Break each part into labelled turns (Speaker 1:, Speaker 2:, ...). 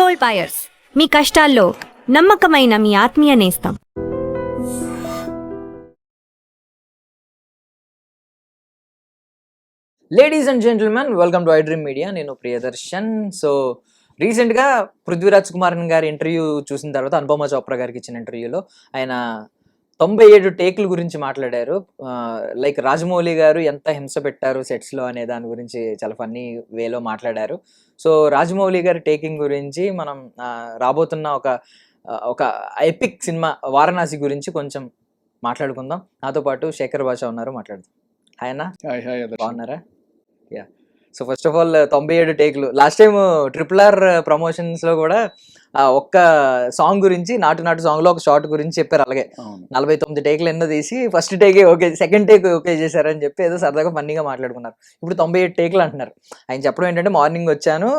Speaker 1: Gold buyers, మీ కష్టాల్లో నమ్మకమైన మీ ఆత్మీయ నేస్తం.
Speaker 2: Ladies and gentlemen, welcome to I dream media. నేను ప్రియదర్శన్. సో రీసెంట్గా పృథ్వీరాజ్ కుమారన్ గారి ఇంటర్వ్యూ చూసిన తర్వాత అనుపమ చోప్రా గారికి ఇచ్చిన ఇంటర్వ్యూలో ఆయన 97 టేకుల గురించి మాట్లాడారు. లైక్ రాజమౌళి గారు ఎంత హింస పెట్టారు సెట్స్లో అనే దాని గురించి చాలా ఫన్నీ వేలో మాట్లాడారు. సో రాజమౌళి గారి టేకింగ్ గురించి మనం రాబోతున్న ఒక ఎపిక్ సినిమా వారణాసి గురించి కొంచెం మాట్లాడుకుందాం. నాతో పాటు శేఖర్ భాష ఉన్నారు, మాట్లాడదాం. హాయ్ అన్న, బాగున్నారా? Yeah. So first of all 97 టేకులు. లాస్ట్ టైం RRR ప్రమోషన్స్లో కూడా ఒక్క సాంగ్ గురించి నాటు సాంగ్లో ఒక షార్ట్ గురించి చెప్పారు. అలాగే 49 టేకులు ఎన్నో తీసి ఫస్ట్ టేకే ఓకే, సెకండ్ టేక్ ఓకే చేశారని చెప్పి ఏదో సరదాగా ఫన్నీగా మాట్లాడుకున్నారు. ఇప్పుడు 97 టేకులు అంటున్నారు. ఆయన చెప్పడం ఏంటంటే, మార్నింగ్ వచ్చాను,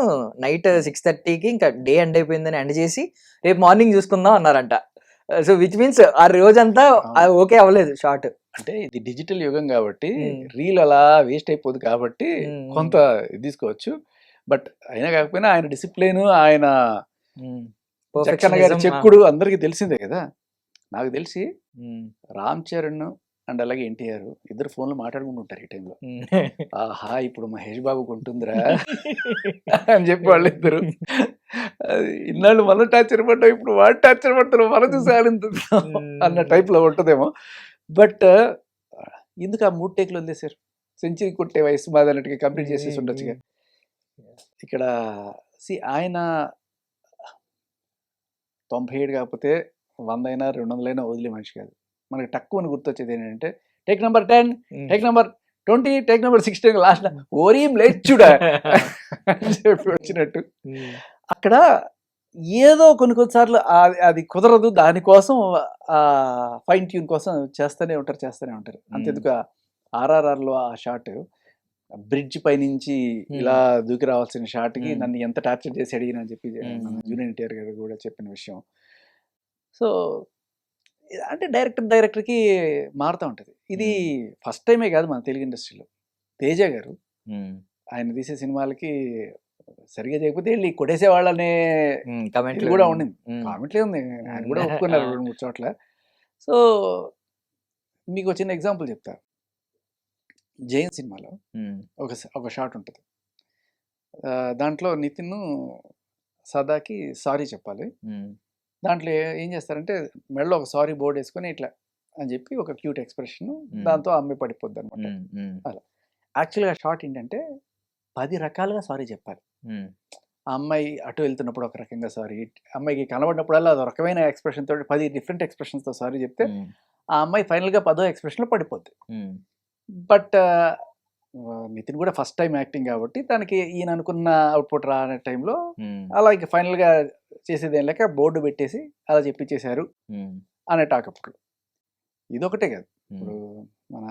Speaker 2: నైట్ 6:30కి ఇంకా డే ఎండ్ అయిపోయిందని ఎండ్ చేసి రేపు మార్నింగ్ చూసుకుందాం అన్నారంట. సో విచ్ మీన్స్ ఆ రోజంతా ఓకే అవ్వలేదు షార్ట్.
Speaker 3: అంటే ఇది డిజిటల్ యుగం కాబట్టి రీల్ అలా వేస్ట్ అయిపోదు కాబట్టి కొంత తీసుకోవచ్చు. బట్ అయినా కాకపోయినా ఆయన డిసిప్లిన్, ఆయన జక్కన్న గారి చెక్కుడు అందరికి తెలిసిందే కదా. నాకు తెలిసి రామ్ చరణ్ అండ్ అలాగే ఎన్టీఆర్ ఇద్దరు ఫోన్లో మాట్లాడుకుంటుంటారు ఈ టైంలో. ఆహా, ఇప్పుడు మహేష్ బాబుకు ఉంటుందిరా అని చెప్పి వాళ్ళిద్దరు ఇన్నాళ్ళు మనం టార్చర్ పడ్డాం, ఇప్పుడు వాడు టార్చర్ పడతారు, మనం చూసి అన్న టైప్లో ఉంటుందేమో. బట్ ఎందుకు ఆ 3 టేకులు వదిలేశారు? సెంచరీ కొట్టే వయసు మాదన్నట్టుగా కంప్లీట్ చేసేసి ఉండొచ్చుగా. ఇక్కడ ఆయన 97 కాకపోతే 100 అయినా 200 అయినా వదిలే మనిషి కాదు. మనకి తక్కువని గుర్తొచ్చేది ఏంటంటే take number 10, take number 20, take number 16 last ఓరీం లేచుడా అని చెప్పి వచ్చినట్టు. అక్కడ ఏదో కొన్నిసార్లు అది కుదరదు, దానికోసం ఫైన్ ట్యూన్ కోసం చేస్తూనే ఉంటారు. అంతెందుకు RRRలో ఆ షాట్ బ్రిడ్జ్ పైనుంచి ఇలా దూకి రావాల్సిన షాట్కి నన్ను ఎంత టార్చర్ చేసి అడిగిన అని చెప్పి మన జూనియర్ ఎన్టీఆర్ గారు కూడా చెప్పిన విషయం. సో అంటే డైరెక్టర్కి మారుతూ ఉంటుంది. ఇది ఫస్ట్ టైమే కాదు మన తెలుగు ఇండస్ట్రీలో. తేజ గారు ఆయన తీసే సినిమాలకి సరిగా చేయకపోతే వెళ్ళి కొట్టేసే వాళ్ళనే కామెంట్లు కూడా ఉండింది. కామెంట్లే ఉంది, ఆయన కూడా ఒప్పుకున్నారు 2-3 చోట్ల. సో మీకు చిన్న ఎగ్జాంపుల్ చెప్తా. జైన్ సినిమాలో ఒక షాట్ ఉంటుంది. దాంట్లో నితిన్ సదాకి సారీ చెప్పాలి. దాంట్లో ఏం చేస్తారంటే మెడలో ఒక సారీ బోర్డు వేసుకొని ఇట్లా అని చెప్పి ఒక క్యూట్ ఎక్స్ప్రెషన్, దాంతో అమ్మాయి పడిపోద్ది అనమాట. అలా యాక్చువల్గా షార్ట్ ఏంటంటే 10 రకాలుగా సారీ చెప్పాలి. ఆ అమ్మాయి అటు వెళ్తున్నప్పుడు ఒక రకంగా సారీ, అమ్మాయికి కనబడినప్పుడల్లా అది రకమైన ఎక్స్ప్రెషన్ తోటి 10 డిఫరెంట్ ఎక్స్ప్రెషన్స్తో సారీ చెప్తే ఆ అమ్మాయి ఫైనల్గా 10వ ఎక్స్ప్రెషన్లో పడిపోద్ది. బట్ నితిన్ కూడా ఫస్ట్ టైం యాక్టింగ్ కాబట్టి దానికి ఈయన అనుకున్న అవుట్పుట్ రానే టైంలో అలా ఇక ఫైనల్గా చేసేది ఏం లేక బోర్డు పెట్టేసి అలా చెప్పించేశారు అనే టాక్ అప్పుడు. ఇదొకటే కాదు, ఇప్పుడు మన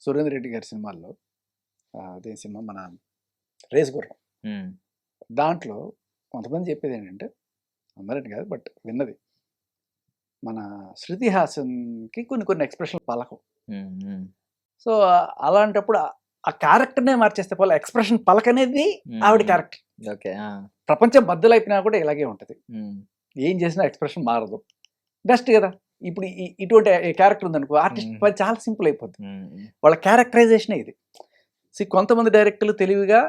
Speaker 3: సురేందర్ రెడ్డి గారి సినిమాల్లో అదే సినిమా మన రేస్ గుర్రం, దాంట్లో కొంతమంది చెప్పేది ఏంటంటే, అందరంటే కాదు బట్ విన్నది, మన శృతి హాసన్కి కొన్ని ఎక్స్ప్రెషన్లు పలకం. సో అలాంటప్పుడు ఆ క్యారెక్టర్నే మార్చేస్తే పోలే, ఎక్స్ప్రెషన్ పలకనేది ఆవిడ క్యారెక్టర్.
Speaker 2: ఓకే,
Speaker 3: ప్రపంచం బద్దలు అయిపోయినా కూడా ఇలాగే ఉంటుంది, ఏం చేసినా ఎక్స్ప్రెషన్ మారదు. బెస్ట్ కదా. ఇప్పుడు ఇటువంటి క్యారెక్టర్ ఉందనుకో, ఆర్టిస్ట్ చాలా సింపుల్ అయిపోద్ది. వాళ్ళ క్యారెక్టరైజేషనే ఇది. కొంతమంది డైరెక్టర్లు తెలివిగా,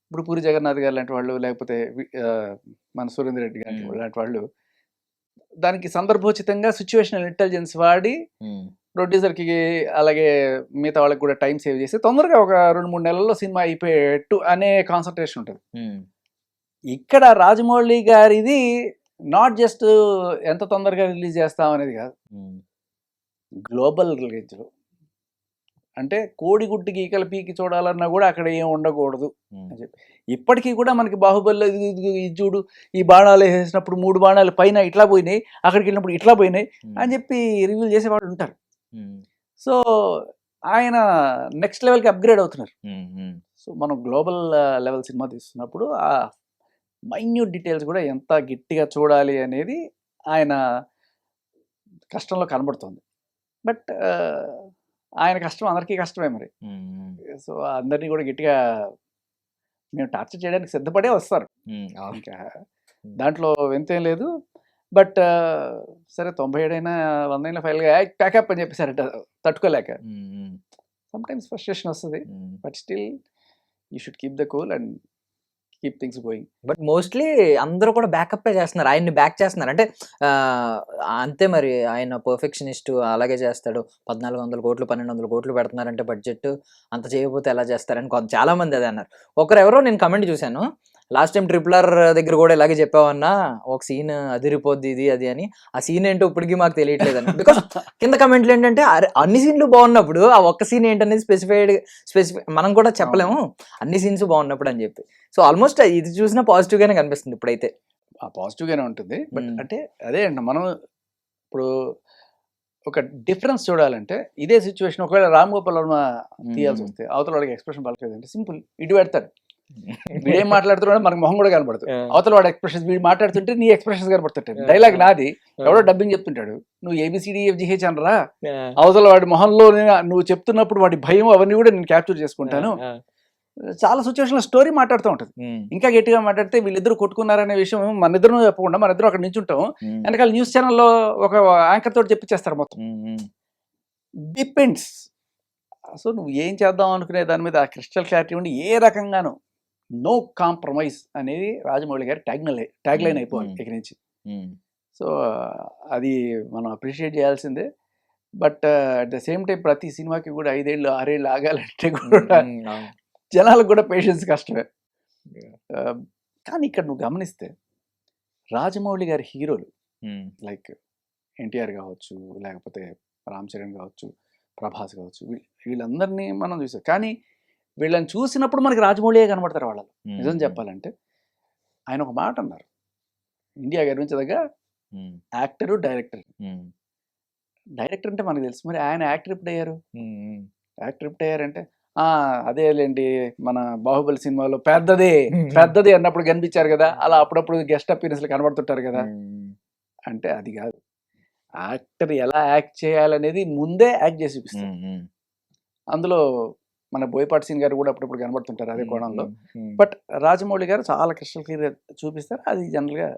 Speaker 3: ఇప్పుడు పూరి జగన్నాథ్ గారు లాంటి వాళ్ళు, లేకపోతే మన సురేందర్ రెడ్డి గారి లాంటి వాళ్ళు దానికి సందర్భోచితంగా సిచ్యువేషనల్ ఇంటెలిజెన్స్ వాడి ప్రొడ్యూసర్కి అలాగే మిగతా వాళ్ళకి కూడా టైం సేవ్ చేసి తొందరగా ఒక 2-3 నెలల్లో సినిమా అయిపోయేట్టు అనే కాన్సన్ట్రేషన్ ఉంటుంది. ఇక్కడ రాజమౌళి గారిది నాట్ జస్ట్ ఎంత తొందరగా రిలీజ్ చేస్తాం అనేది కాదు, గ్లోబల్ రేంజ్లో. అంటే కోడిగుడ్డు గీకల పీకి చూడాలన్నా కూడా అక్కడ ఏం ఉండకూడదు అని చెప్పి. ఇప్పటికీ కూడా మనకి బాహుబలిలో ఇది చూడు, ఈ బాణాలు వేసినప్పుడు 3 బాణాలు పైన ఇట్లా పోయినాయి, అక్కడికి వెళ్ళినప్పుడు ఇట్లా పోయినాయి అని చెప్పి రివ్యూలు చేసేవాళ్ళు ఉంటారు. సో ఆయన నెక్స్ట్ లెవెల్కి అప్గ్రేడ్ అవుతున్నారు. సో మనం గ్లోబల్ లెవెల్ సినిమా తీస్తున్నప్పుడు ఆ మైన్యూట్ డీటెయిల్స్ కూడా ఎంత గట్టిగా చూడాలి అనేది ఆయన కష్టంలో కనబడుతుంది. బట్ ఆయన కష్టం అందరికీ కష్టమే మరి. సో అందరినీ కూడా గట్టిగా మేము టార్చర్ చేయడానికి సిద్ధపడే వస్తారు. దాంట్లో వింతేం లేదు. బట్ సరే 97 అయినా 100 అయినా ఫైనల్గా ప్యాకప్ అని చెప్పేసారట తట్టుకోలేక. సమ్టైమ్స్ ఫ్రస్ట్రేషన్ వస్తుంది, but still you should keep the cool and keep things going.
Speaker 2: But mostly అందరూ కూడా బ్యాకప్ చేస్తున్నారు, ఆయన్ని బ్యాక్ చేస్తున్నారు. అంటే అంతే మరి, ఆయన పర్ఫెక్షనిస్ట్, అలాగే చేస్తాడు. 1400 కోట్లు 1200 కోట్లు పెడుతున్నారంటే బడ్జెట్, అంత చేయకపోతే ఎలా చేస్తారని చాలా మంది అదే అన్నారు. ఎవరో నేను కమెంట్ చూశాను, లాస్ట్ టైం RRR దగ్గర కూడా ఇలాగే చెప్పావన్నా, ఒక సీన్ అదిరిపోద్ది ఇది అది అని. ఆ సీన్ ఏంటో ఇప్పటికీ మాకు తెలియట్లేదని. బికాస్ కింద కమెంట్లు ఏంటంటే అన్ని సీన్లు బాగున్నప్పుడు ఆ ఒక్క సీన్ ఏంటనేది స్పెసిఫై మనం కూడా చెప్పలేము, అన్ని సీన్స్ బాగున్నప్పుడు అని చెప్పి. సో ఆల్మోస్ట్ ఇది చూసినా పాజిటివ్ గానే కనిపిస్తుంది ఇప్పుడైతే.
Speaker 3: పాజిటివ్ గానే ఉంటుంది. బట్ అంటే అదే అండి, మనం ఇప్పుడు ఒక డిఫరెన్స్ చూడాలంటే ఇదే సిచ్యువేషన్ ఒకవేళ రామ్ గోపాల్ వర్మ తీయాల్సి వస్తే అవతల వాడికి ఎక్స్ప్రెషన్ పలకలేదంటే సింపుల్ ఇటు పెడతాడు. వీడేం మాట్లాడుతున్నాడు మనకు మొహం కూడా కనపడుతుంది, అవతల వాడు ఎక్స్ప్రెషన్స్ వీడు మాట్లాడుతుంటే నీ ఎక్స్ప్రెషన్స్ కనపడుతుంటాయి. డైలాగ్ నాది, ఎవడో డబ్బింగ్ చెప్తుంటాడు, నువ్వు ABCDEFGH అనరా, అవతల వాడి మొహంలో నువ్వు చెప్తున్నప్పుడు వాడి భయం అవన్నీ కూడా నేను క్యాప్చర్ చేసుకుంటాను. చాలా సిచ్యువేషన్ లో స్టోరీ మాట్లాడుతూ ఉంటుంది. ఇంకా గట్టిగా మాట్లాడితే వీళ్ళిద్దరు కొట్టుకున్నారనే విషయం మన ఇద్దరు చెప్పకుండా మన ఇద్దరు అక్కడ నించుంటాం, వెనకాల న్యూస్ ఛానల్లో ఒక యాంకర్ తోటి చెప్పించేస్తారు మొత్తం. డిపెండ్స్. సో నువ్వు ఏం చేద్దాం అనుకునే దాని మీద ఆ క్రిస్టల్ క్లారిటీ ఉండి ఏ రకంగానూ నో కాంప్రమైజ్ అనేది రాజమౌళి గారి ట్యాగ్ లైన్ అయిపోవాలి ఇక నుంచి. సో అది మనం అప్రిషియేట్ చేయాల్సిందే. But at the same time ప్రతి సినిమాకి కూడా 5 ఏళ్ళు 6 ఏళ్ళు ఆగాలంటే కూడా జనాలకు కూడా పేషెన్స్ కష్టమే. కానీ ఇక్కడ నువ్వు గమనిస్తే రాజమౌళి గారి హీరోలు లైక్ ఎన్టీఆర్ కావచ్చు, లేకపోతే రామ్ చరణ్ కావచ్చు, ప్రభాస్ కావచ్చు, వీళ్ళందరినీ మనం చూసాం. కానీ వీళ్ళని చూసినప్పుడు మనకి రాజమౌళియే కనబడతారు వాళ్ళలో. నిజం చెప్పాలంటే ఆయన ఒక మాట అన్నారు, ఇండియా గర్వించదగ్గ యాక్టరు డైరెక్టర్. డైరెక్టర్ అంటే మనకు తెలుసు, మరి ఆయన యాక్టర్ ఎప్పుడు అయ్యారు? యాక్టర్ ఎప్పుడు అయ్యారంటే అదేలేండి మన బాహుబలి సినిమాలో పెద్దది అన్నప్పుడు కనిపించారు కదా, అలా అప్పుడప్పుడు గెస్ట్ అపీరెన్స్లు కనబడుతుంటారు కదా. అంటే అది కాదు, యాక్టర్ ఎలా యాక్ట్ చేయాలనేది ముందే యాక్ట్ చేసి చూపిస్తారు. అందులో మన బోయపాటి సింగ్ గారు కూడా అప్పుడప్పుడు కనబడుతుంటారు అదే కోణంలో. బట్ రాజమౌళి గారు చాలా క్రిస్టల్ క్లియర్ చూపిస్తారు. అది జనరల్గా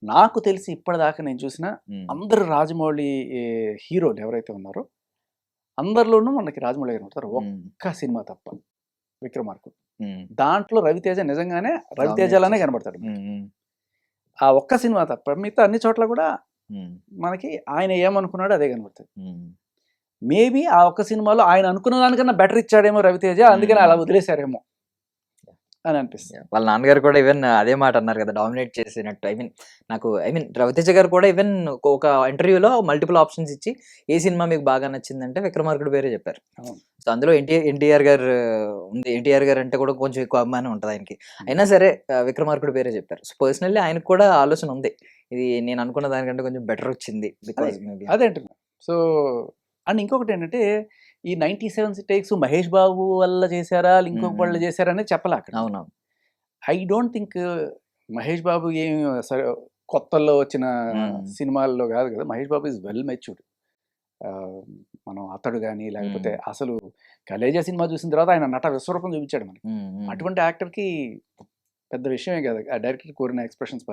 Speaker 3: నాకు తెలిసి ఇప్పటిదాకా నేను చూసిన అందరు రాజమౌళి హీరోలు ఎవరైతే ఉన్నారో అందరిలోనూ మనకి రాజమౌళి గారు ఉంటారు, ఒక్క సినిమా తప్ప, విక్రమార్కుడు. దాంట్లో రవితేజ నిజంగానే రవితేజలానే కనబడతాడు. ఆ ఒక్క సినిమా తప్ప మిగతా అన్ని చోట్ల కూడా మనకి ఆయన ఏమనుకున్నాడో అదే కనబడుతుంది. మేబీ ఆ ఒక్క సినిమాలో ఆయన అనుకున్న దానికన్నా బెటర్ ఇచ్చాడేమో రవితేజ, అందుకని అలా వదిలేశారేమో అని అనిపిస్తుంది.
Speaker 2: వాళ్ళ నాన్నగారు కూడా ఈవెన్ అదే మాట అన్నారు కదా, డామినేట్ చేసినట్టు. ఐ మీన్ రవితేజ గారు కూడా ఈవెన్ ఒక ఇంటర్వ్యూలో మల్టిపుల్ ఆప్షన్స్ ఇచ్చి ఏ సినిమా మీకు బాగా నచ్చిందంటే విక్రమార్కుడు పేరే చెప్పారు. సో అందులో ఎన్టీఆర్ గారు ఉంది, ఎన్టీఆర్ గారు అంటే కూడా కొంచెం ఎక్కువ అభిమానం ఉంటుంది ఆయనకి, అయినా సరే విక్రమార్కుడు పేరే చెప్పారు. సో పర్సనల్లీ ఆయనకు కూడా ఆలోచన ఉంది, ఇది నేను అనుకున్న దానికంటే కొంచెం బెటర్ వచ్చింది బికాజ్
Speaker 3: అదే అంటున్నా. సో అండ్ ఇంకొకటి ఏంటంటే ఈ 97 టేక్స్ మహేష్ బాబు వల్ల చేశారా ఇంకొక వాళ్ళు చేశారా అనేది చెప్పలే అక్కడ.
Speaker 2: అవునవును.
Speaker 3: I don't think Mahesh Babu ఏం సరే కొత్తల్లో వచ్చిన సినిమాల్లో కాదు కదా, Mahesh Babu is well matured. మనం అతడు కానీ లేకపోతే అసలు కలేజా సినిమా చూసిన తర్వాత ఆయన నట విశ్వరూపం చూపించాడు మనకి. అటువంటి యాక్టర్కి పెద్ద విషయమే కదా ఆ డైరెక్టర్ కోరిన ఎక్స్ప్రెషన్స్ పలికి.